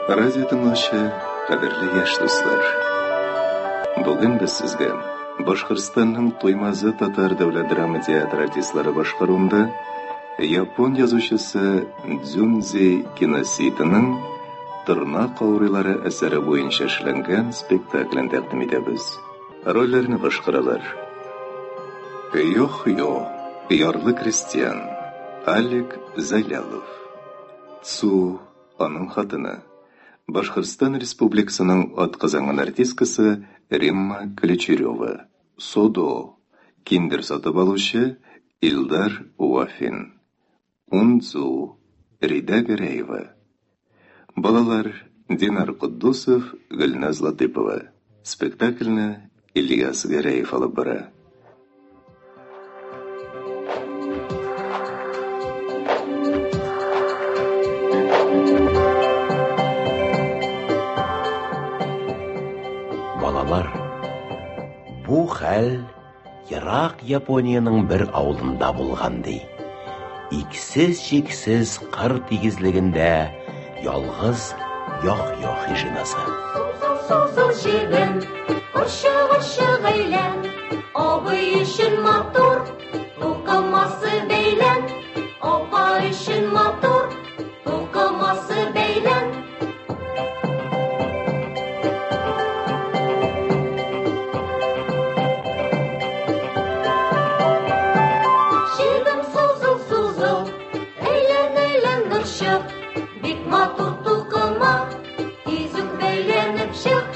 Радио тыңлаучы, кадерле яшь дуслар. Бүген без сезгә Башкортстанның Туймазы татар дәүләт драма театры артистлары башкаруында япон язучысы Дзюнзи Киноситаның «Тырнак каурыйлары» әсәре буенча эшләнгән спектаклен тәкъдим итәбез. Рольләрне башкаралар: Йохьё, ярлы крестьян, Алик Зайлялов; Цу, аның хатыны, Башкортстан Республикасының атказанган артисткасы Римма Клечерева; Содо, киндер сатып алучы Илдар Уафин; Унцу, Рида Гәрәева. Балалар: Динар Куддусов, Гөлназ Латыпова. Спектакльне Ильяс Гәрәев алып бара. Балалар, бу хәл Ерак Япониянең бер авылында булган ди. Иксез-чиксез кыр тигезлегендә ялгыз Йохьё хижинасы. Су шигем, ошы гыйләм, абый өчен матур, тукымасы бәйләм, апа өчен матур, тукымасы бәйләм. Шигем сузыл, әйлән гырчык, бик матур тукыма, тизүк бәйләнеп чык.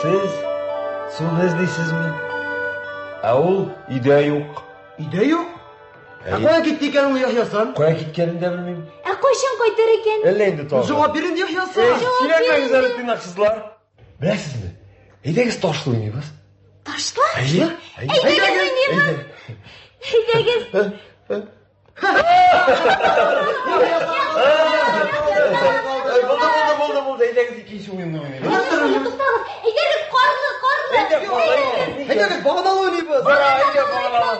Siz suны эзлисезме? Ә ул өйдә юк. Өйдә юк? Кая китте икән ул Яхьясан? Кая киткәнен дә белмим. Ә кайчан кайтыр икән? Әллә инде тагы. Җавап бирин Яхьясан. Сөйләмәгез әле тыйнаксызлар. Беләсезме? Әйдәгез ташлы уйныйбыз. Ташлы? Әйе. Әйдәгез. Булды. Әйдәгез икенче уенны уйныйбыз. Әйдәгез, карлы. Әйдәгез, баганалы уйныйбыз. Баганалы.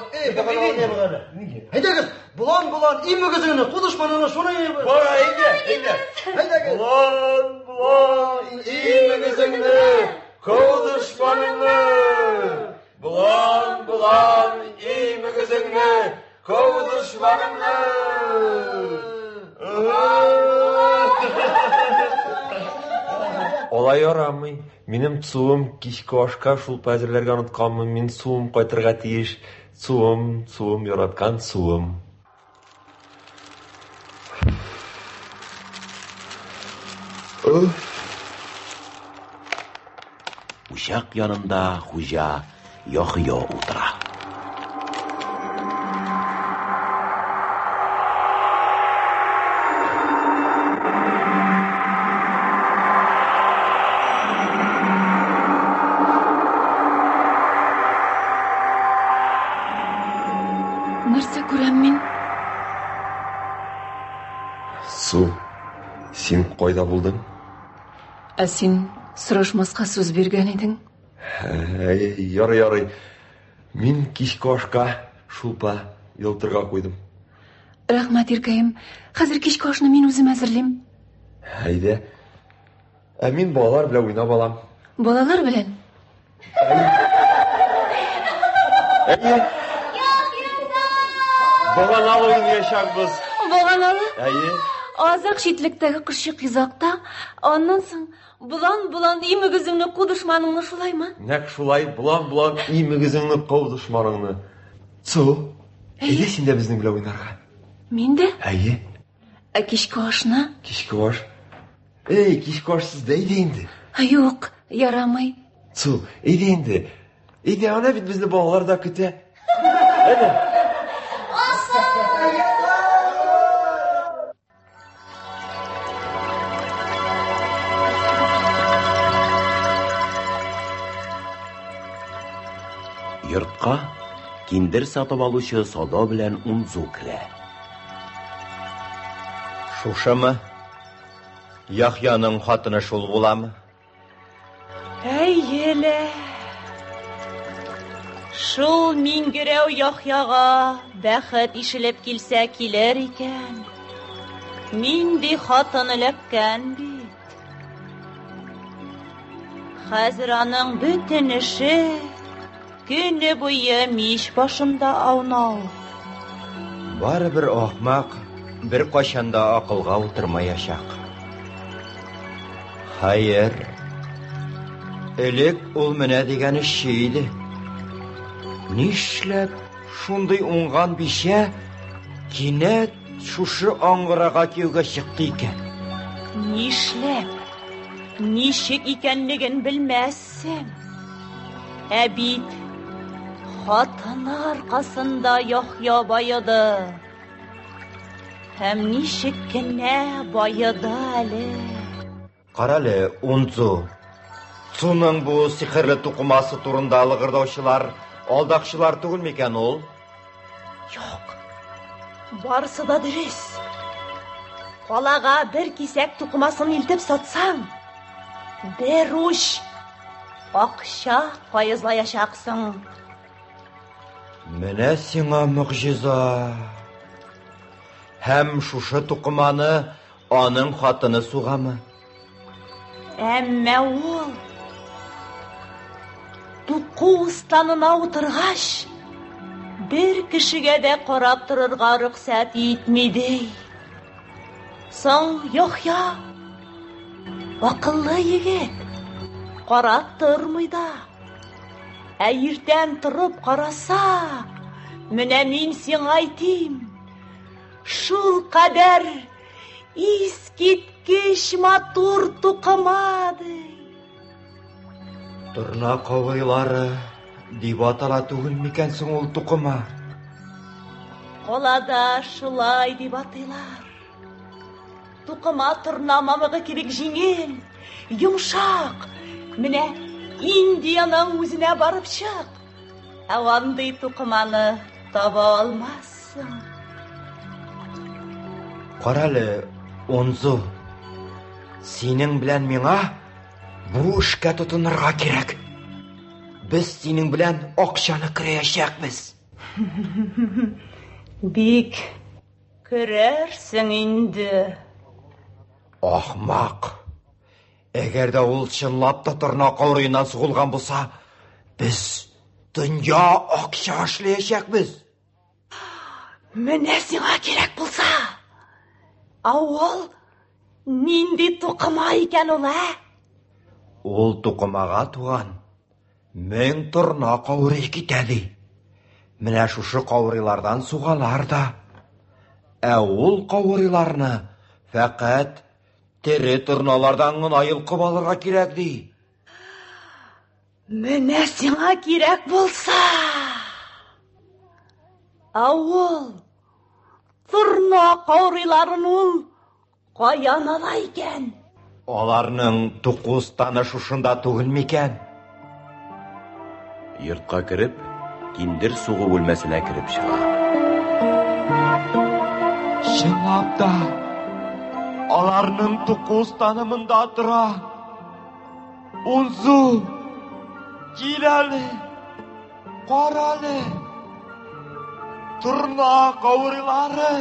Әйдәгез, булан, имегезне, ку дошманына шуны уйныйбыз. Әйдә. Әйдәгез. Булан, имегезне, ку дошманына. Булан, имегезне, ку дошманына. Олай ярамый. Минем суым кичке ашка шул әзерләргә онытканмын. Мин суым кайтырга тиеш. Суым, яраткан суым. Учак янында хуҗа Йохьё утыра. Нәрсә күрәм мин? Су, син кайда булдың? Ә син сорашмаска сүз биргән идең. Ярый. Мин кичке ашка шулпа елтырга куйдым. Рәхмәт, иркәем. Хәзер кичке ашны мин үзем әзерлим. Әйдә. Ә мин балалар белән уйнап алам. Балалар белән? Баганалы уйнаячакбыз. Баганалы? Әйе. Азак читлектәге кырчык йозакта, аннан соң булан имегезеңне ку дошманыңны шулаймы? Нәк шулай, булан имегезеңне кау дошманыңны. Цу, әйдә син дә безнең белән уйнарга. Мин дә? Әйе. Ә кичке ашны? Кичке аш. Кичке аш сездә иде инде. Юк, ярамый. Цу, әйдә инде. Әйдә, ана бит безне балалар да көтә. Әйдә. Яхьясан! Йортка киндер сатып алучы Содо белән Унзу керә. Шушымы? Яхьяның хатыны шул буламы? Әйеле. Шул Мингерәү Яхьяга бәхет ишелеп килсә килер икән. Нинди хатын эләккән бит. Хәзер аның бөтен эше көне буе мич башында аунау. Барыбер ахмак бер кашанда акылга утырмаячак. Хайыр. Элек ул менә дигән эшче иде. Нишләп шундый уңган бишә кинәт шушы аңгырага кияүгә чыкты икән? Нишләп? Ничек икәнлеген белмәссең. Ә бит хатыны аркасында Яхья байыды. Һәм ничек кенә байыды әле. Карале, Унзу. Цуның бу сихерле тукымасы турында лыгырдаучылар, алдакчылар түгел микән ул? Юк. Барысы да дөрес. Калага бер кисәк тукымасын илтеп сатсаң, бер уч акча файызлаячаксың. Менә сиңа мөгъҗиза. Һәм шушы тукыманы аның хатыны сугамы? Әмма ул туку устанына утыргач, бер кешегә дә карап торырга рөхсәт итмиде. Соң Яхья акыллы егет, карап тормый да. Ә иртән торып караса, менә мин сиңа әйтим, шул кадәр искиткеч матур тукымады. Торна кавыйлары дип атала түгел микән соң ул тукыма? Калада шулай дип атыйлар. Тукыма торна мамыгы кебек җиңел, йомшак. Менә Индияның үзенә барып чык. Ә андый тукыманы таба алмассың. Карале, Унзу. Синең белән миңа бу эшкә тотынырга кирәк. Без синең белән акчаны керәячәкбез. Бик көрәрсең инде. Ахмак. Әгәр дә ул чынлап та торна каурыеннан сугылган булса, без дөнья акча эшләячәкбез. Менә сиңа кирәк булса. Ул нинди тукыма икән ул, ә? Ул тукымага туган 1000 торна каурый китә ди. Менә шушы каурыйлардан сугалар да. Ә ул каурыйларны фәкать тере торналардан гына йылкып алырга кирәк ди. Менә сиңа кирәк булса. Ул торна каурыйларын ул каян ала икән? Аларның тукустаны шушында түгел микән? Йортка кереп, киндер сугу бүлмәсенә кереп чыга. Чынлап та, аларның тукустаны монда тора. Унзу, кил әле, кара әле. Торна каурыйлары.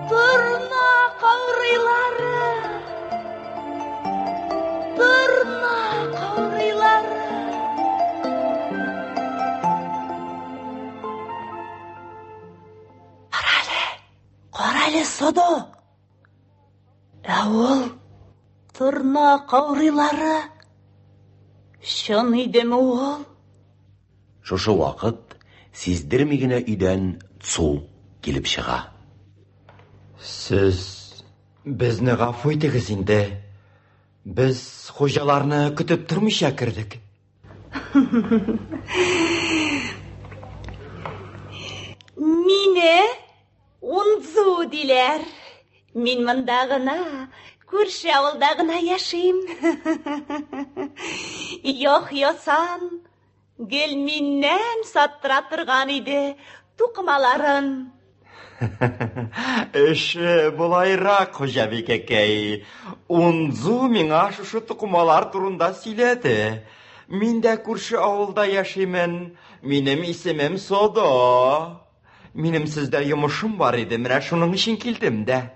Торна каурыйлары. Торна каурыйлары. Карале, Содо. Ул торна каурыйлары. Шун идеме ул? Шушы вакыт сиздерми генә өйдән Цу килеп чыга. Сез безне гафу итегез инде. Без хуҗаларны көтеп тормыйча кирдек. Мине Унзу диләр. Мин монда гына Күрше авылда гына яшим. Йох ясан, гел миннән саттыра торган иде тукмаларын. Булайрак, Хуҗабик әкәй. Унзу миңа шушы тукмалар турында сөйләде. Мин дә күрше авылда яшимен. Минем исемем Содо. Минем сездә йомышым бар иде, менә шуның өчен килдем дә.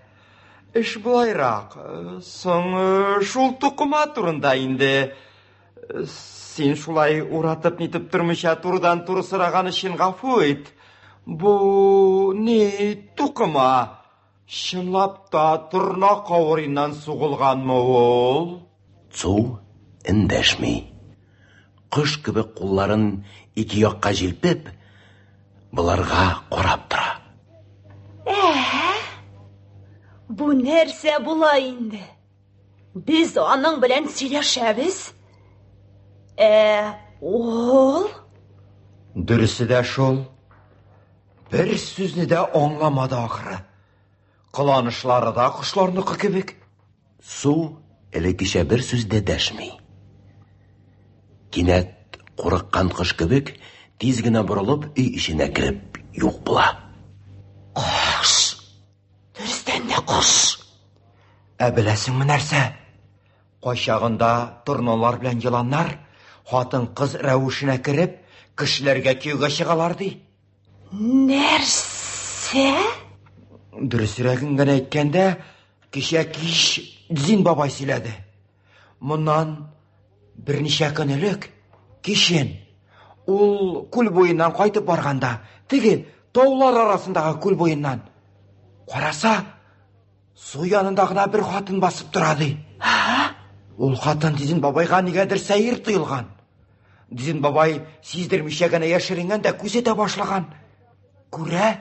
Булайрак, соң шул тукма турында инде. Син шулай уратып нитеп тормыйча турыдан туры сораган өчен гафу ит. Бу не тукма? Чынлап та тырнак кавырыннан сугылганмы ул? Цу эндәшми. Кыш кебек кулларын ике якка җилпеп, буларга карап тора. Бу нәрсә була инде? Без аның белән сөйләшәбез. Ул? Дөресе дә шул. Бер сүзне дә аңламады ахыры. Кыланышлары да кошларныкы кебек. Су элеккечә бер сүз дә дәшми. Кинәт курыккан кыш кебек тиз генә борылып өй иченә кереп юк була. Кош! Дөрестән дә кош! Беләсеңме нәрсә? Кайчагында торналар белән йыланнар хатын-кыз рәвешенә кереп, кешеләргә кияүгә чыгалар ди. Нәрсә? Дөресрәген генә әйткәндә, кичә кич Зин бабай сөйләде. Моннан берничә көн элек, кичен, ул күл буеннан кайтып барганда, теге таулар арасындагы күл буеннан караса, су янында гына бер хатын басып тора ди. Ул хатын Зин бабайга нигәдер сәер тыелган. Зин бабай сиздермичә генә яшеренгән дә күзәтә башлаган. Күрә,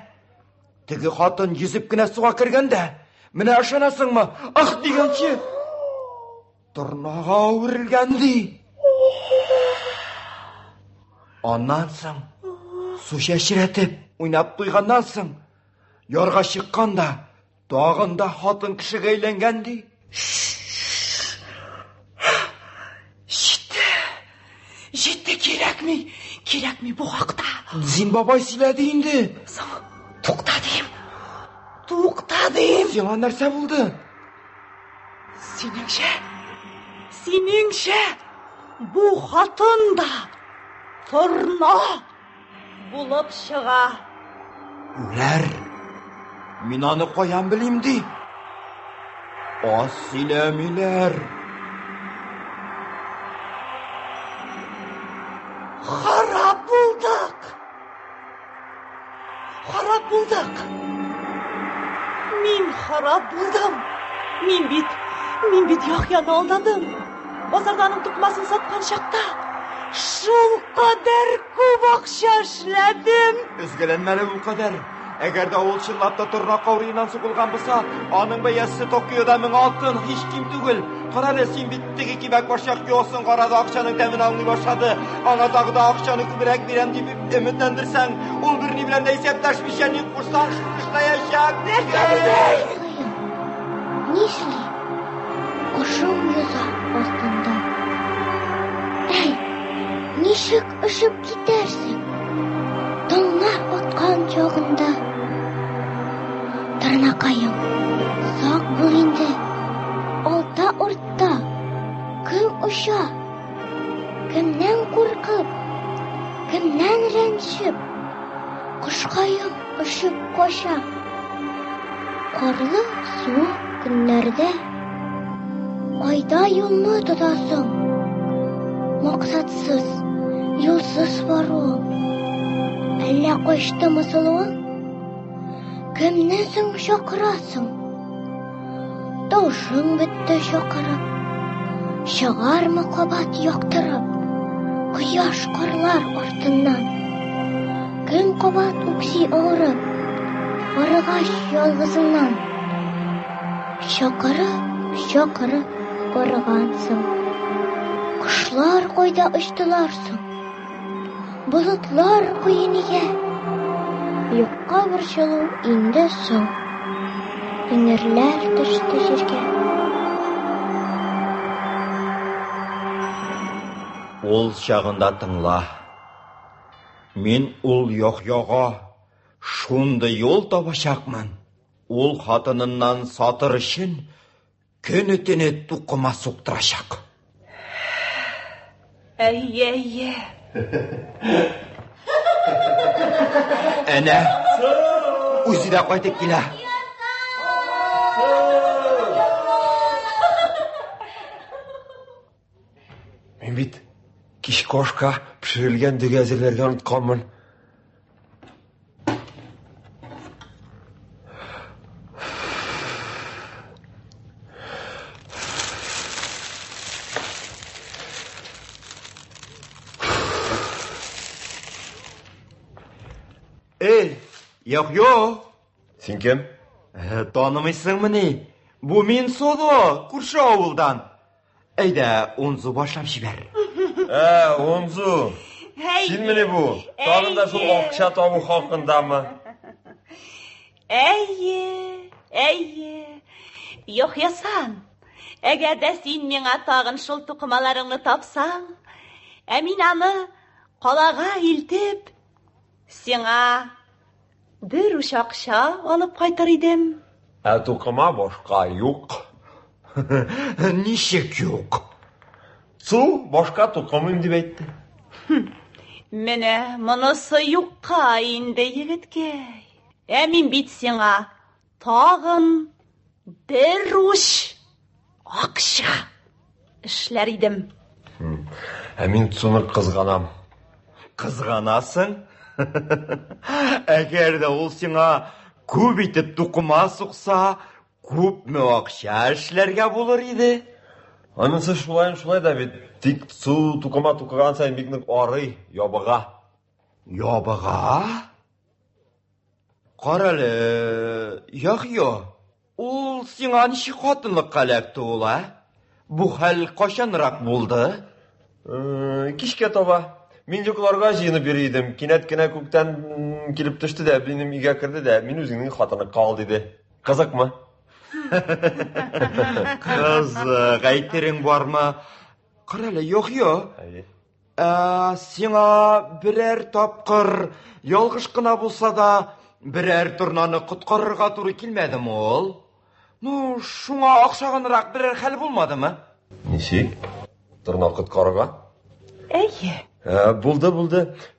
теге хатын йөзеп кенә суга кергәндә, менә ышанасыңмы? Ах дигәнче, торнага үрелгән ди. Аннан соң, су чәчрәтеп, уйнап туйганнан соң, ярга чыкканда, тагын да хатын кешегә әйләнгән ди. Җитте, кирәкми бу хакта. Зин бабай сөйләде инде. Тукта дим. Сиңа нәрсә булды? Синеңчә, бу хатын да торна булып чыга. Үләр, мин аны каян белим ди. Аз сөйләмиләр. Харап булдык. Мин харап булдым. Мин бит яхяны алдадым. Базарданың тукмасын саткан чакта шул кадәр күп акча эшләдем. Өзгәләнмәле бу кадәр. Әгәр дә ул чынлап та торна кавырыннан сугылган булса, аның бәясе Токиода 1000 алтын һич ким түгел. Карале, син бит теге кибәк башак юсын карада акчаның тәмен аңлый башлады. Аңа тагы да акчаны күбрәк бирәм дип өметләндерсәң, ул берни белән дә исәптәшмичә ни курсан эшләячәк. Нишли? Кошым яза астында. Нишек ышып китәрсең? Таңнар аткан чагында. Тырнакаем, сак бул инде. Алта уртта кем уша? Кемнән куркып? Кемнән рәнҗеп? Кушкаем ышып каша. Карлы суык көннәрдә кайда юлны тотасың? Максатсыз, юлсыз бару. Әллә качтымы сылуың? Кемне соң чакырасың? Тавышың бетте чакырып. Чыгармы кабат яктырып? Кояш карлар артыннан. Кем кабат үкси авырып? Арыгач ялгызыңнан. Чакырып баргансың. Кошлар кайда очтыларсың? Болытлар куе нигә? Юкка борчылу инде соң. Еңерләр төште җиргә. Ул чагында тыңла. Мин ул Яхъяга шундай юл табачакмын. Ул хатыныннан сатыр өчен көне-төне тукыма суктырачак. Әйе. Әнә, үзе дә кайтып килә. Мен бит кичке ашка пешерелгән дөге әзерләргә онытканмын. Яхъя, Син кем? танымыйсыңмы ни? Бу мин Содо, күрше авылдан. Әйдә, унзу башлап җибәр. Онзу. Синмени бу? Тагын да шул акча табу хакындамы? Әйе. Яхъясан. Әгәр дә син миңа тагын шул тукымаларыңны тапсаң, мин аны калага илтеп, сиңа бер уч акча алып кайтыр идем. Тукыма башка юк. Ничек юк? Су башка тукымым дип әйтте. Менә монысы юкка инде, егеткәй. Мин бит сиңа тагын бер уч акча эшләр идем. Мин суны кызганам. Кызганасың? Әгәр дә ул сиңа күп итеп тукыма сукса, күпме акча эшләргә булыр иде? Анысы шулай да бит. Тик су тукыма тукыган сайын бик нык арый, ябыга. Ябыга? Каралы, Яхъя, ул сиңа ничек хатынлыкка эләкте ул, Бу хәл качанрак булды? Кичкә таба. Мин юкларга җыенып йөри идем. Кинәт кенә күктән килеп төште дә, минем өйгә керде дә, мин үзеңнең хатыны кал диде. Кызыкмы? Кызык, әйтерең бармы? Каралы, Яхъя, сиңа берәр тапкыр, ялгыш кына булса да, берәр торнаны коткарырга туры килмәдеме ул? Шуңа акчаганрак берәр хәл булмадымы? Ничек? Торна коткарырга? Әйе. Булды.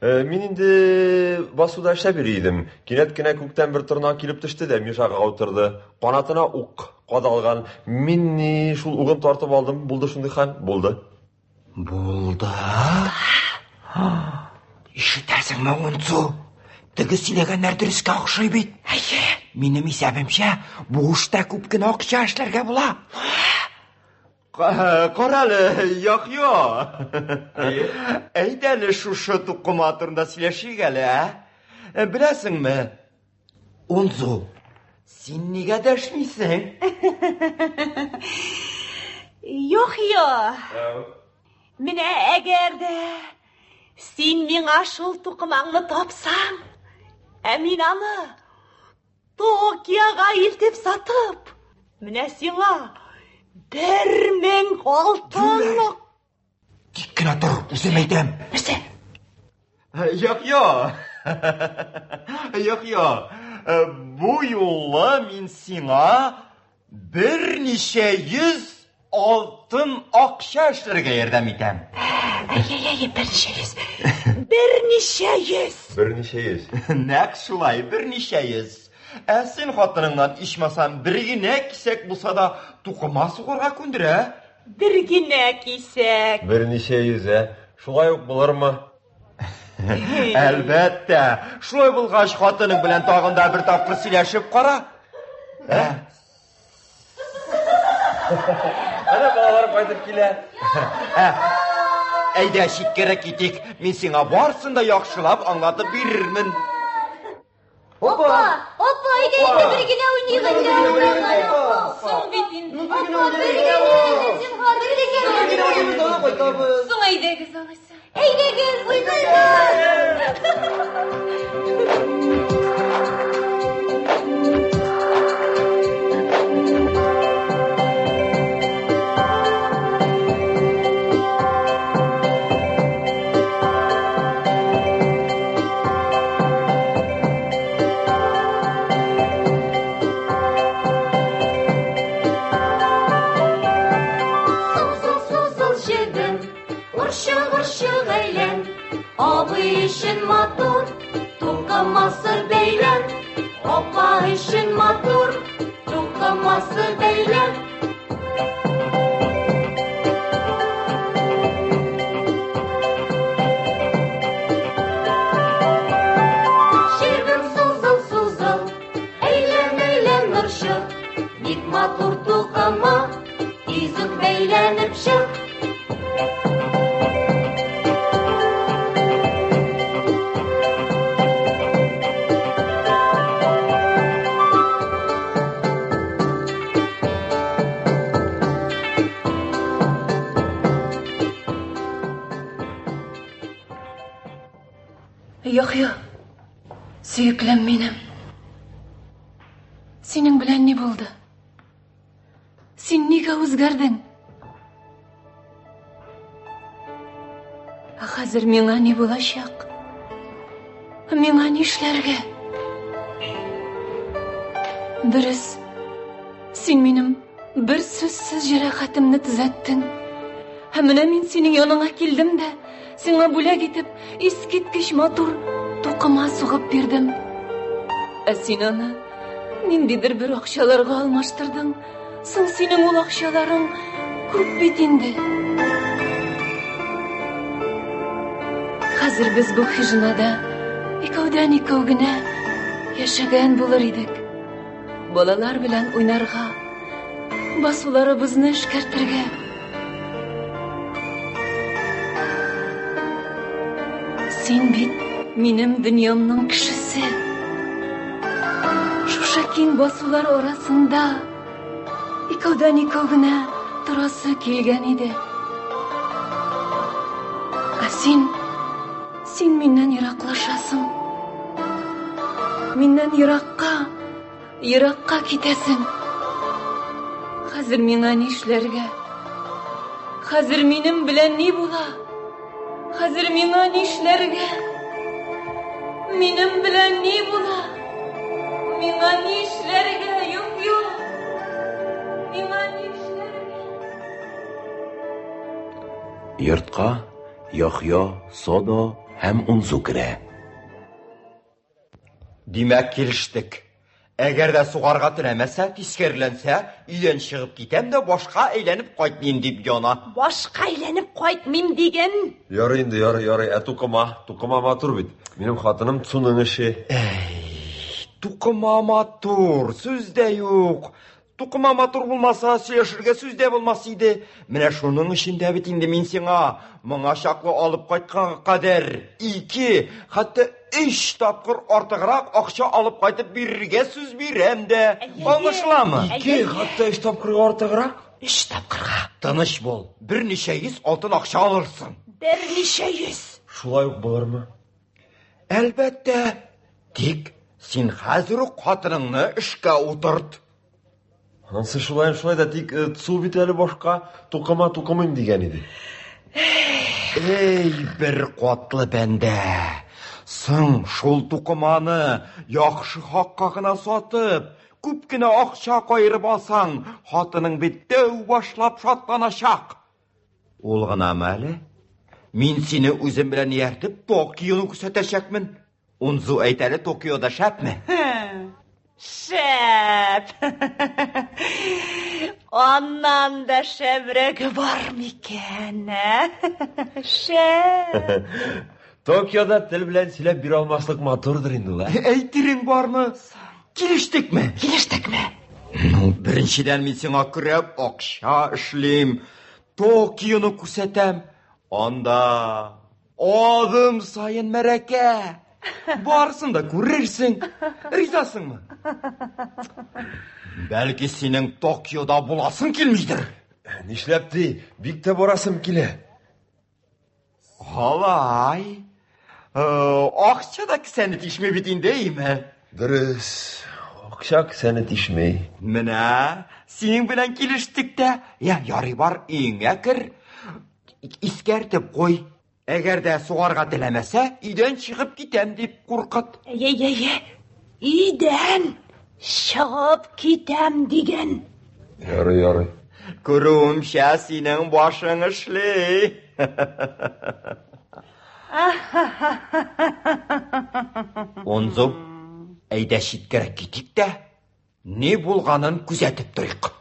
Мин инде басуда эшләп йөри идем. Кинәт кенә күктән бер торна килеп төште дә, мишага утырды. Канатына ук кадалган. Мин ни шул угын тартып алдым. Булды шундый хәл. Булды. Ишетәсеңме, Унцу? Теге сөйләгәннәр дөрескә охшый бит. Әйе. Минем исәбемчә, бу эштә күп кенә акча эшләргә була. Каралы, Яхъя. Әйдә әле шушы тукыма турында сөйләшик әле, Беләсеңме, Унзу, син нигә дәшмисең? Яхъя. Менә әгәр дә син миңа шул тукымаңны тапсаң, мин аны Токиога илтеп сатып, менә сиңа 1000 алтын. Тик кенә тор, үзем әйтәм. Нәрсә? Яхъя, бу юлы мин сиңа берничә 100 алтын акча эшләргә ярдәм итәм. Берничә йөз. Нәкъ шулай, берничә 100. Син хатыныңнан ичмасам бер генә кисәк булса да тукыма сугарга күндерә. Бер генә кисәк. Берничә 100, Шулай ук булырмы? Әлбәттә. Шулай булгач хатының белән тагын да бер тапкыр сөйләшеп кара. Әнә балалар кайтып килә. Әйдә читкәрәк китик. Мин сиңа барсын да яхшылап аңлатып бирермен. Опа, әйдә бер генә уйныйк. Соң бит инде. Соң әйдәгез алайса. Әйдәгез, уйнайбыз. ишеген, Уршык әйлән, абый өчен матур, тукымасы бәйлән. Апа өчен матур, тукымасы бәйлән. Җиргем сузыл, әйлән нурчык, бик матур тукыма, изүк бәйләнеп чык. Яхя, сөйеклем минем. Синең белән ни булды? Син нигә үзгәрдең? Хәзер миңа ни булачак? Миңа ни эшләргә? Дөрес, син минем бер сүзсез җәрәхәтемне төзәттең. Һәм менә мин синең яныңа килдем дә, сиңа бүләк итеп искиткеч матур тукыма сугып бирдем. Ә син аны ниндидер бер акчаларга алмаштырдың. Соң синең ул акчаларың күп бит инде. Хәзер без бу хижинада икәүдән икәү генә яшәгән булыр идек. Балалар белән уйнарга, басуларыбызны эшкәртергә. Син бит минем дөньямның кешесе. Шушы киң басулар арасында икәүдән икәү генә торасы килгән иде. Ә син миннән ераклашасың. Миннән еракка китәсең. Хәзер миңа ни эшләргә? Хәзер минем белән ни була? Хәзер миңа ни эшләргә? Минем белән ни була? Миңа ни эшләргә? Юк. Миңа ни эшләргә? Йортка Яхя, Сода һәм Унзу керә. Димәк килештек. Әгәр дә сугарга теләмәсә, тискәреләнсә, өйдән чыгып китәм дә башка әйләнеп кайтмыйм дип яна. Башка әйләнеп кайтмыйм дигән. Ярый инде, ярый. Тукыма матур бит. Минем хатыным Цуның эше. Тукыма матур, сүз дә юк. Тукыма матур булмаса, сөйләшергә сүз дә булмас иде. Менә шуның өчен дә бит инде мин сиңа моңа чаклы алып кайтканга кадәр 2, хәтта 3 тапкыр артыграк акча алып кайтып бирергә сүз бирәм дә. Аңлашыламы? 2, хәтта 3 тапкырга артыграк. 3 тапкырга. Тыныч бул. Берничә йөз алтын акча алырсың. Берничә йөз. Шулай ук булырмы? Әлбәттә. Тик син хәзер үк хатыныңны эшкә утырт. Ансы шулай да тик Цу бит әле башка тукымыйм дигән иде. Эй, бер катлы бәндә. Соң шул тукыманы яхшы хакка гына сатып, күп кенә акча кайырып алсаң, хатының бит тәү башлап шатланачак. Ул гынамы әле? Мин сине үзем белән ияртеп Токионы күрсәтәчәкмен. Унзу әйтәле, Токиода шәпме? Шәп. Аннан да шәбрәк бар микән? Шәп. Токиода тел белән сөйләп бирә алмаслык матурдыр инде ул. Әйтерең бармы? Килештекме? Ну, беренчедән мин сиңа күрәп акча эшлим. Токионы күрсәтәм. Анда адым сайын мәрәкә. Барсын да күрерсең. Ризасыңмы? Бәлки синең Токиода буласың килмидер. Нишләпти? Бик тә барасым килә. Алай. Акча да кисәне тишми бит инде, име? Дөрес. Акча кисәне тишмей. Менә синең белән килештек тә. Ярый бар, өеңә кер. Искәртеп куй. Әгәр дә сугарга теләмәсә, өйдән чыгып китәм дип куркыт. Өйдән чыгып китәм дигән. Ярый. Күрүемчә, синең башың эшле. Онзу, әйдә читкәрәк китик тә, не булганын күзәтеп торыйк.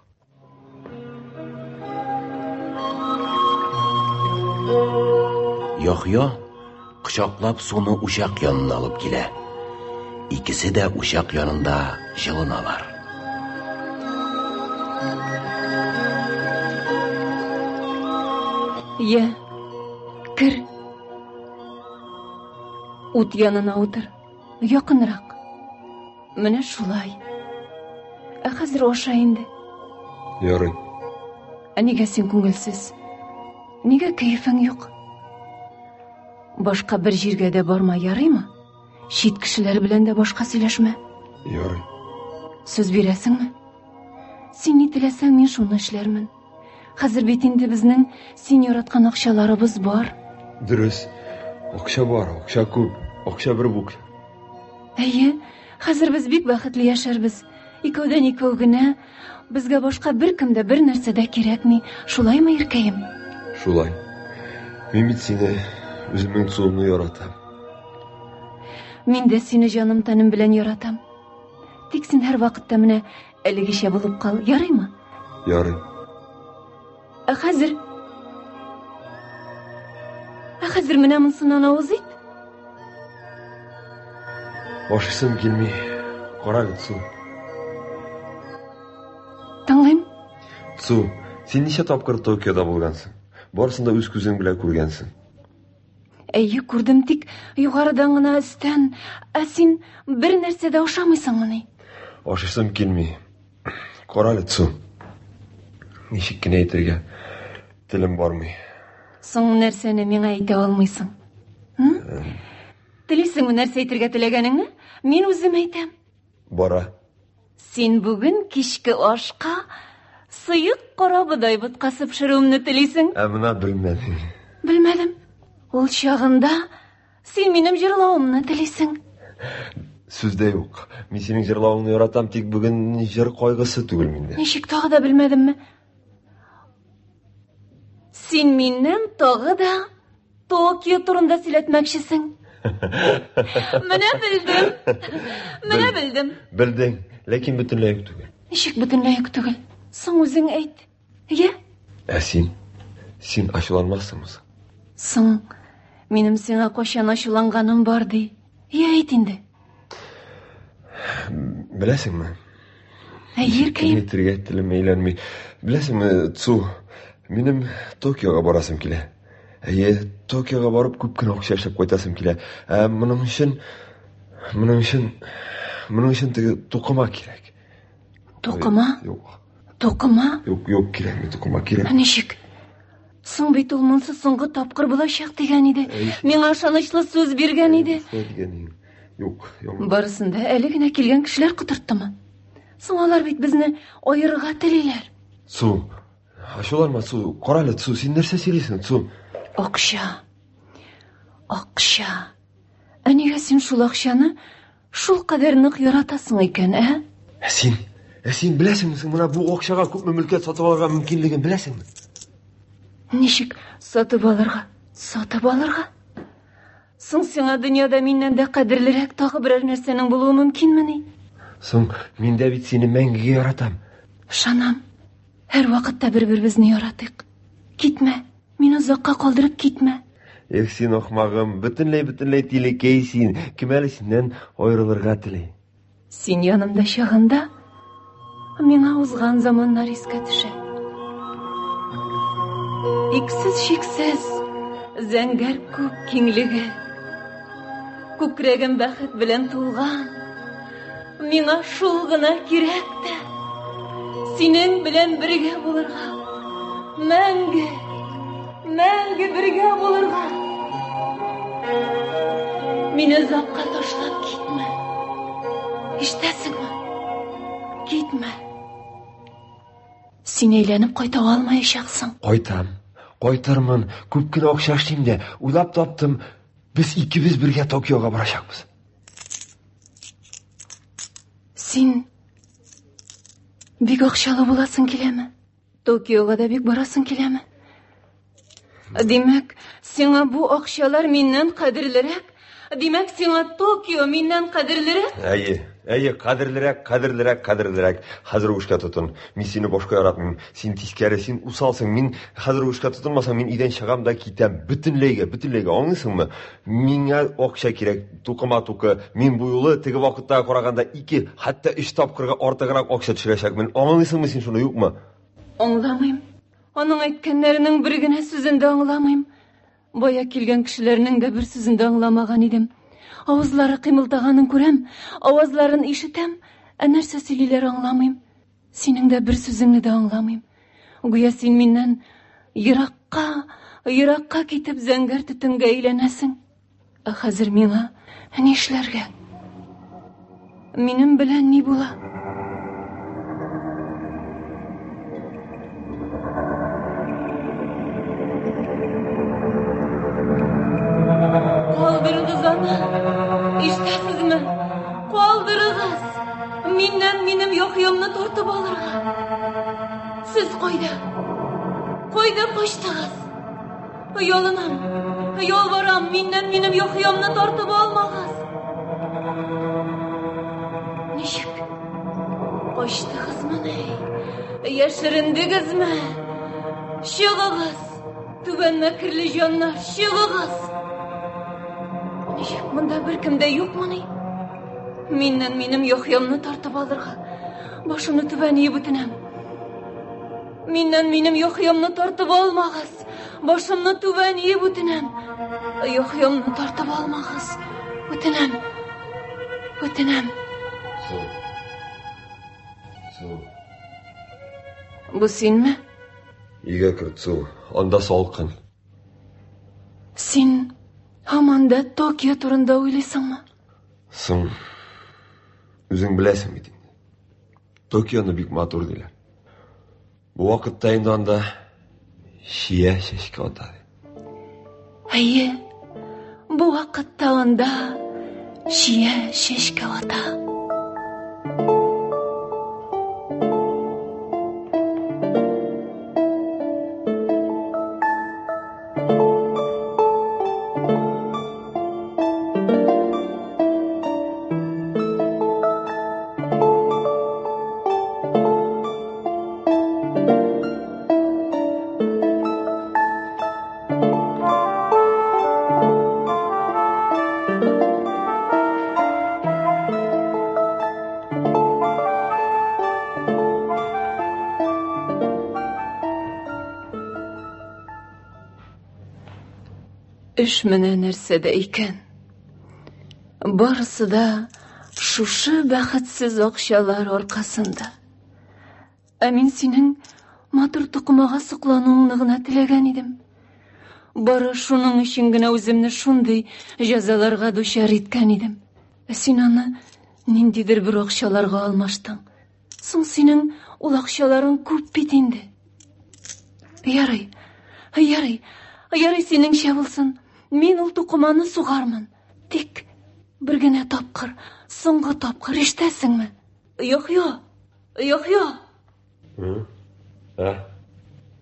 Яхья кочаклап суны учак янына алып килә. Икесе дә учак янында җылыналар. Я, кер. Ут янына утыр. Якынрак. Менә шулай. Хәзер аша инде. Ярый. Нигә син күңелсез? Нигә кәефең юк? Башка бер җиргә дә барма, ярыймы? Чит кешеләр белән дә башка сөйләшмә. Ярый. Сүз бирәсеңме? Син ни теләсәң, мин шуны эшләрмен. Хәзер бит инде безнең син яраткан акчаларыбыз бар. Дөрес. Акча бар, акча күп, акча бер бук. Әйе, хәзер без бик бәхетле яшәрбез. Икәүдән икәү генә, безгә башка бер кемдә бер нәрсә дә кирәкми. Шулаймы, иркәем? Шулай. Мин бит сине үземнең суымны яратам. Мин дә сине җаным тәнем белән яратам. Тик син һәр вакытта менә әлегечә булып кал, ярыймы? Ярый. Хәзер менә монсыннан авыз ит. Ашысым килми. Карагы, Цу. Тыңлыйм. Цу, син ничә тапкыр Токиода булгансың? Барысын да үз күзең белән күргәнсең. Әйе, күрдем, тик югарыдан гына өстән. Син бер нәрсә дә ашамыйсыңмы? Ашысым килми. Карагы, Цу. Ничек кенә әйтергә телем бармый. Соң нәрсәне миңа әйтә алмыйсың? Телисеңме нәрсә әйтергә теләгәнеңне? Мин үзем әйтәм. Бара. Син бүген кичке ашка сыйык кара бодай боткасы пешерүемне телисең? Менә белмәдем. Белмәдем. Ул чагында син минем җырлавымны телисең. Сүздә юк. Мин синең җырлавыңны яратам, тик бүген җыр кайгысы түгел миндә. Ничек тагы да белмәдемме? Син миннән тагы да Токио турында сөйләтмәкчесең. Менә белдем. Белдең, ләкин бөтенләй юк түгел. Ничек бөтенләй юк түгел? Соң үзең әйт. Я? Син ачуланмассыңмы? Соң минем сиңа кайчан ачуланганым бар ди. Я әйт инде. Беләсеңме? Иркәем. Әйтергә телем әйләнми. Беләсеңме, Цу, минем Токиога барасым килә. Токиога барып күп кенә акча эшләп кайтасым килә. Моның өчен теге тукыма кирәк. Тукыма? Юк. Тукыма? Юк, кирәкми, тукыма кирәк. Ничек? Соң бит ул монсы соңгы тапкыр булачак дигән иде. Миңа ышанычлы сүз биргән иде. Юк. Барысында әле генә килгән кешеләр котырттымы? Соң алар бит безне аерырга телиләр. Цу, ачуланма, Цу. Каралы, Цу, син нәрсә сөйлисең, Цу? Акча. Нигә син шул акчаны шул кадәр нык яратасың икән, Син беләсеңме, менә бу акчага күпме мөлкәт сатып алырга мөмкинлеген беләсеңме? Ничек сатып алырга? Соң сиңа дөньяда миннән дә кадерлерәк тагы берәр нәрсәнең булуы мөмкинме? Соң мин дә бит сине мәңгегә яратам. Шанам, һәр вакытта бер-беребезне яратыйк. Китмә, мине озакка калдырып китмә. Син ахмагым, бөтенләй тилекәй син. Кем әле синнән аерылырга теләй? Син янымда чагында, миңа узган заманнар искә төшә. Иксез-чиксез, зәңгәр күк киңлеге. Күкрәгем бәхет белән тулган. Миңа шул гына кирәк тә. Синең белән бергә булырга. Мәңге бергә булырга. Мине озакка ташлап китмә. Ишетәсеңме? Китмә. Син әйләнеп кайта алмаячаксың. Кайтармын. Күп кенә акча эшлим дә, уйлап таптым. Без икебез бергә Токиога барачакбыз. Син бик акчалы буласың киләме? Токиоға да бик барасың киләме? Димәк, сиңа бу акчалар миннән кадерлерәк? Димәк, сиңа Токио миннән кадерлерәк? Әйе, кадерлерәк. Хәзер ушка тотын. Мин сине башка яратмыйм. Син тискәре, син усалсың. Мин хәзер ушка тотынмасам, мин идән чыгам да китәм. Бөтенләйгә, аңлыйсыңмы? Миңа акча кирәк, тукы. Мин бу юлы теге вакытта караганда 2, хәтта 3 тапкырга артыграк акча төшерәчәкмен. Аңлыйсыңмы син шуны, юкмы? Аңламыйм. Аның әйткәннәренең бер генә сүзен дә аңламыйм. Бая килгән кешеләрнең дә бер сүзен дә аңламаган идем. Авызлары кыймылдаганын күрәм, авазларын ишетәм, нәрсә сөйлиләр аңламыйм. Синең дә бер сүзеңне дә аңламыйм. Гүя син миннән еракка китеп зәңгәр төтөнгә әйләнәсең. Хәзер миңа ни эшләргә? Минем белән ни була? Калдырыгыз аны. Ишетәсезме? Калдырыгыз. Миннән минем яхьямны тартып алырга. Сез кайда? Кайда качтыгыз? Ялынам. Ялварам, миннән минем яхьямны тартып алмагыз. Ничек? Качтыгызмы? Яшерендегезме? Чыгыгыз. Түбән мәкерле җаннар, чыгыгыз. Ничек монда беркем дә юкмыни? Миннән минем яхьямны тартып алырга. Башымны түбән иеп үтенәм. Миннән минем яхьямны тартып алмагыз. Башымны түбән иеп үтенәм. Яхьямны тартып алмагыз. Үтенәм. Бу синме? Өйгә керт, анда салкын. Син һаман да Токио турында уйлыйсыңмы? Соң, үзең беләсең бит. Токионы бик матур диләр. Бу вакытта инде анда шия чәчкә ата. Әйе, бу вакытта анда шия чәчкә ата. Эш менән нәрсәдә икән? Барысы да шушы бәхетсез акчалар аркасында. Мин синең матур тукымага соклануыңны гына теләгән идем. Бары шуның өчен генә үземне шундый җәзаларга дучар иткән идем. Син аны ниндидер бер акчаларга алмаштың. Соң синең ул акчаларың күп бит инде. Ярый синеңчә булсын. Мин ул тукыманы сугармын. Тик бер генә тапкыр, соңгы тапкыр, ишетәсеңме? Юк.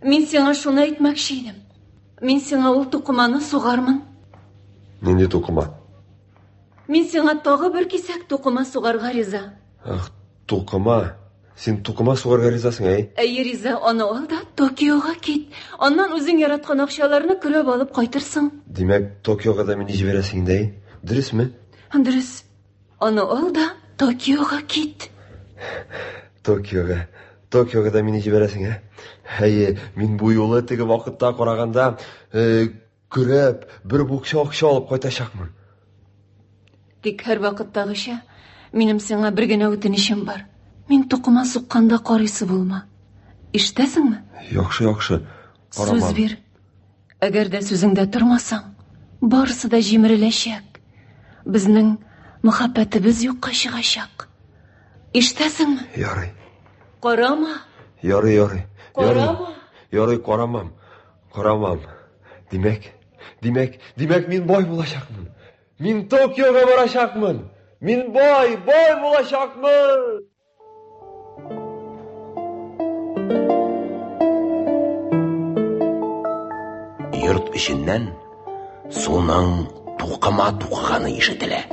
Мин сиңа шуны әйтмәкче идем. Мин сиңа ул тукыманы сугармын. Нинди тукыма? Мин сиңа тагы бер кисәк тукыма сугарга риза. Тукыма? Син тукыма сугарга ризасың, Әйе, риза. Аны ал да Токиога кит. Аннан үзең яраткан акчаларны көрәп алып кайтырсың. Димәк, Токиога да мине җибәрәсең инде, дөресме? Дөрес. Аны ал да Токиога кит. Токиога да мине җибәрәсең, Әйе, мин бу юлы теге вакытта караганда көрәп, бер букча акча алып кайтачакмын. Тик һәр вакыттагыча минем сиңа бер генә үтенечем бар. Мин тукыма сукканда карыйсы булма. Ишетәсеңме? Яхшы. Сүз бир. Әгәр дә сүзеңдә тормасаң, барысы да җимереләчәк. Безнең мөхәббәтебез юкка чыгачак. Ишетәсеңме? Ярый. Карама. Ярый. Карама. Ярый, карамам. Димәк, мин бай булачакмын. Мин Токиога барачакмын. Мин бай булачакмын. йорт ішіннен суның туқыма туқығаны ишетелә.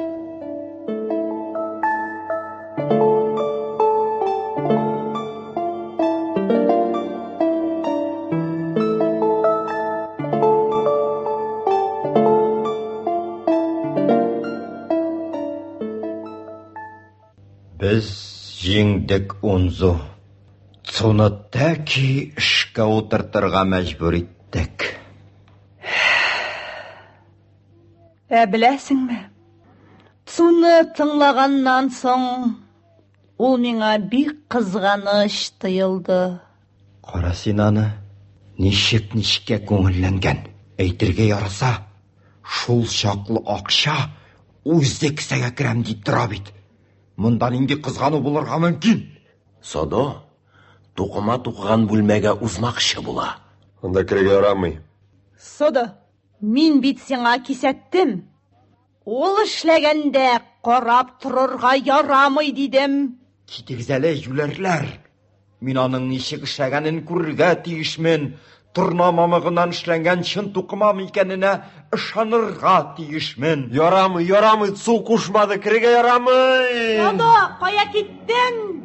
Біз жеңдік онзу. Цуны тәки ішке отыртырға мәжбүр иттік. Біләсіңме? Цуны тыңлағаннан соң, ул миңа бик қызғаныш тыйылды. Қара син аны, нишке көңілленген. Әйтірге яраса, шул шақлы ақша өзде кісәгә керәм дейт тора бит. Мұндан инде қызғану булырга мөмкин. Содо, туқыма туқыған бүлмәгә узмакчы була. Анда кереге ярамый. Содо, мин бит сиңа кисәттем. Ул эшләгәндә карап торырга ярамый дидем. Китегез әле, юләрләр. Мин аның ничек эшләгәнен күрергә тиешмен. Торна мамыгыннан эшләнгән чын туқыма икәненә ышанырга тиешмен. Ярамый, цу кушмады, кереге ярамый. Содо, кая киттең?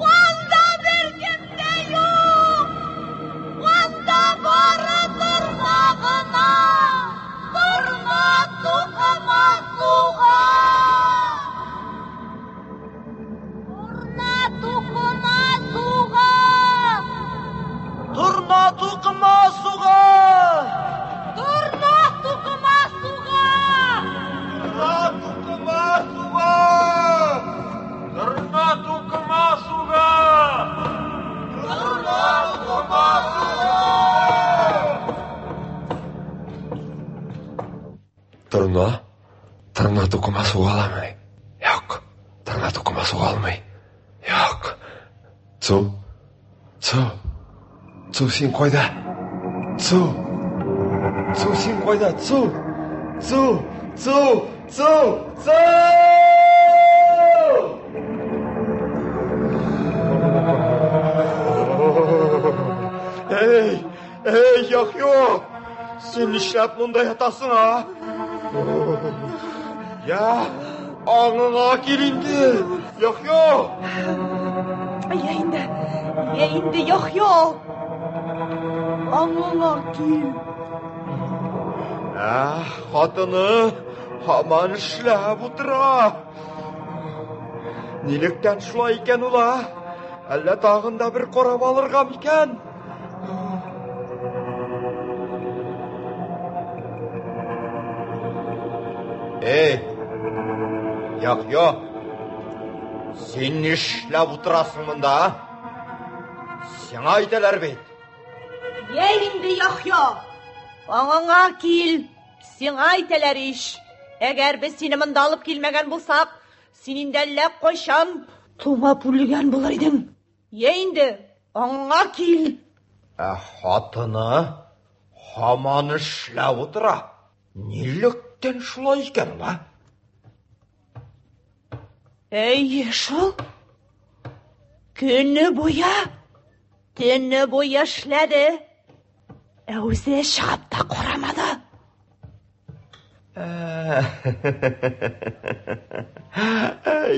Анда бер кем дә юк. Анда бары торнагына. Торна туқыма суга. Turna tuqıma suğa! Turna tuqıma suğa! Turna tuqıma suğa! Turna tuqıma suğa alamay. Yo'q, turna tuqıma suğa almay. Yo'q. Цу, син қойда. Цу, син қойда. Цу. Эй, Яхьо! Сен нишләп монда ятасың, а? Я, аңыңа кил инде, Яхьо! Я инде Яхьо! Аңыңа кил. Хатыны һаман эшләп утыра. Нилектән шулай икән ула? Әллә тагын да бер карап алырга микән? Эй, Яхьо, син нишләп утырасың монда? Сиңа әйтәләр бит. Я инде Яхьо. Аңыңа кил. Сиңа әйтәләр иш. Әгәр без сине монда алып килмәгән булсак, син инде әллә кайчан туңап үлгән булыр идең. Я инде аңыңа кил. Хатыны һаман эшләп утыра. Нилектән шулай икән ла? Әйе шул. Көне буя, төне буя эшләде. Үзе чыгып та карамады.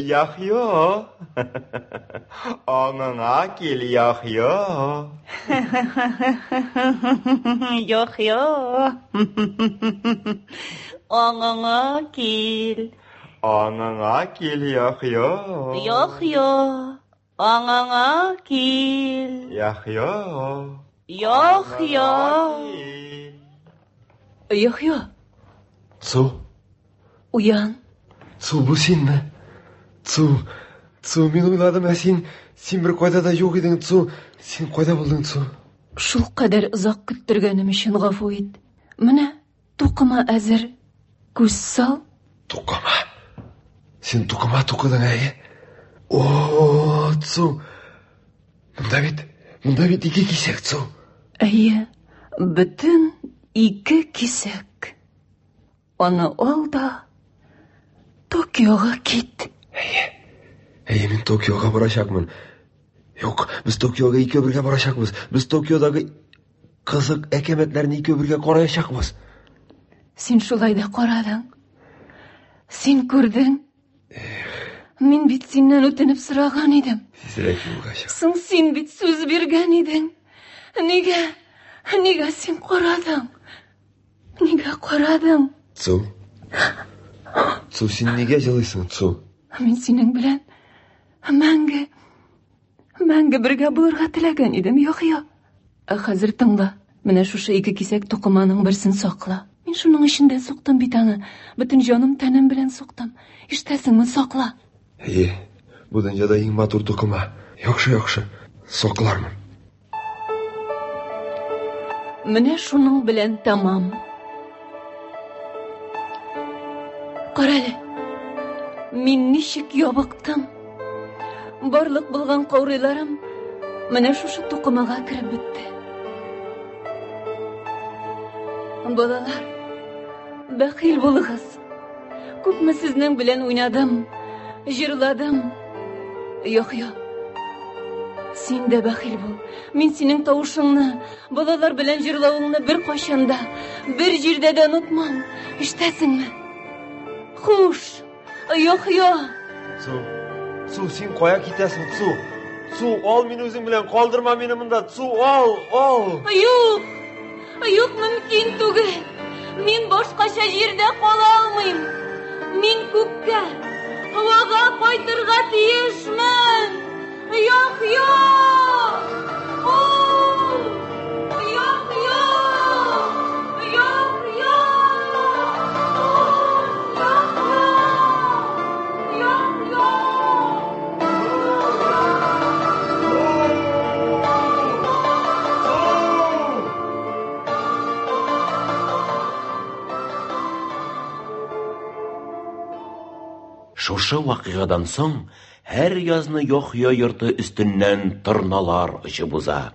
Яхьо, аңыңа кил, Яхьо. Яхьо, аңыңа кил. Аңыңа кил, Яхьо. Яхьо, аңыңа кил. Яхьо. Яхьо. Яхьо, Цу, уян. Цу, бу синме? Цу, мин уйладым, син бер кайда да юк идең, Цу. Син кайда булдың, Цу? Шул кадәр озак көттергәнем өчен гафу ит. Менә туқыма әзер. Күз сал. Туқыма. Син туқыма туқыдың, әйе? О, Цу. Монда бит ике кисәк, Цу. Әйе, бөтен 2 кисәк. Аны ал да Токиога кит. Әйе, мин Токиога барачакмын. Yok, biz Tokyo'ga ikki birga borashakmiz. Biz Tokyo'dagi qiziq akamatlarni ikki birga qarayashakmiz. Sen şulay da qaradың. Sen gördün. Мен bit senden ötenip sıragan edim. Sen bit söz bergen edin. Nega sen qaradың? Nega qaradың? Su, sen nega жылайсың, Su? Men senin bilen мәңгі бірге булырга теләгән идем, Яхя. Хәзер тыңла. Менә шушы ике кисәк тукыманың берсен сакла. Мин шуның эчендә суктым бит аны. Бөтен җаным тәнем белән суктым. Ишетәсеңме, сакла. Бу дөньяда иң матур тукыма. Яхшы, саклармын. Менә шуның белән тамам. Карале. Мин ничек ябыктым. Барлык булган каурыйларым менә шушы тукымага кирип бетте. Балалар, бәхил булыгыз. Күпме сезнең белән уйнадым, җырладым. Яхя, син дә бәхил бул. Мин синең тавышыңны, балалар белән җырлавыңны бер кайчанда, бер җирдә дә онытмам. Ишетәсеңме? Хуш, Яхя. Su, sen qo'ya ketasan, Su, ol meni o'zing bilan, qoldirma meni bunda. Su, ol. Yo'q, mumkin түгел. Мин башкача җирдә кала алмыйм. Мин күккә, һавага кайтырга тиешмен. Яхя! Шушы вакыйгадан соң һәр язны Яхя йорты өстеннән торналар очып уза.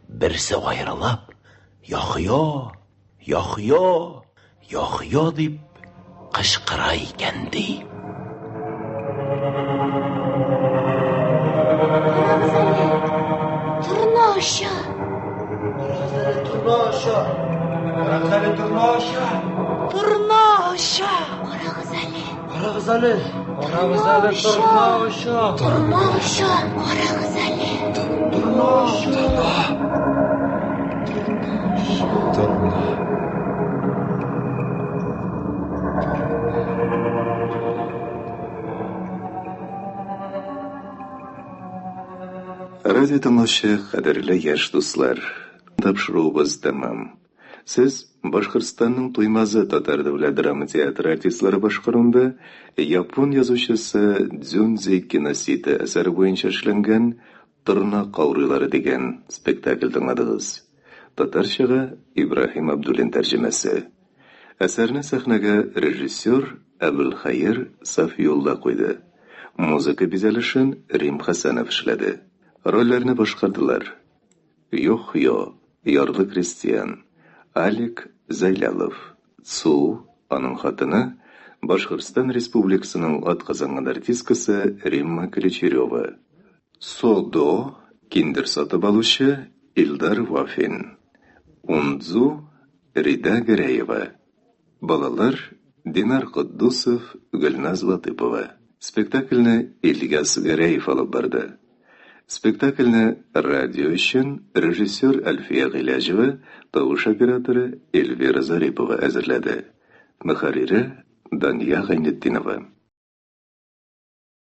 Берсе аерылып, Яхя дип кычкыра икән ди. Радио тыңлаучы, кадерле яшь дуслар, тапшыруыбыз тәмам. Сез Башкортстанның Туймазы татар дәүләт драма театры артистлары башкаруында япон язучысы Дзюнзи Киносита әсәре буенча эшләнгән «Торна каурыйлары» дигән спектакль тыңладыгыз. Татарчага Ибрахим Абдуллин тәрҗемәсе. Әсәрне сәхнәгә режиссер Әбелхайыр Сафиулла куйды. Музыка бизәлешен Рим Хәсәнов эшләде. Рольләрне башкардылар: Яхя, ярлы крестьян; Алик Зайлялов, Цу, аның хатыны, Башкортстан Республикасының атказанган артисткасы Римма Клечерева; Содо, киндер сатып алучы Илдар Вафин; Унзу, Рида Гәрәева; балалар Динар Куддусов, Гөлназ Латыпова. Спектакльне Ильяс Гәрәев алып барды. Спектакльне радио өчен режиссер Альфия Гыйләҗева, тавыш операторы Эльвира Зарипова әзерләде. Мөхәррире Дания Гайнетдинова.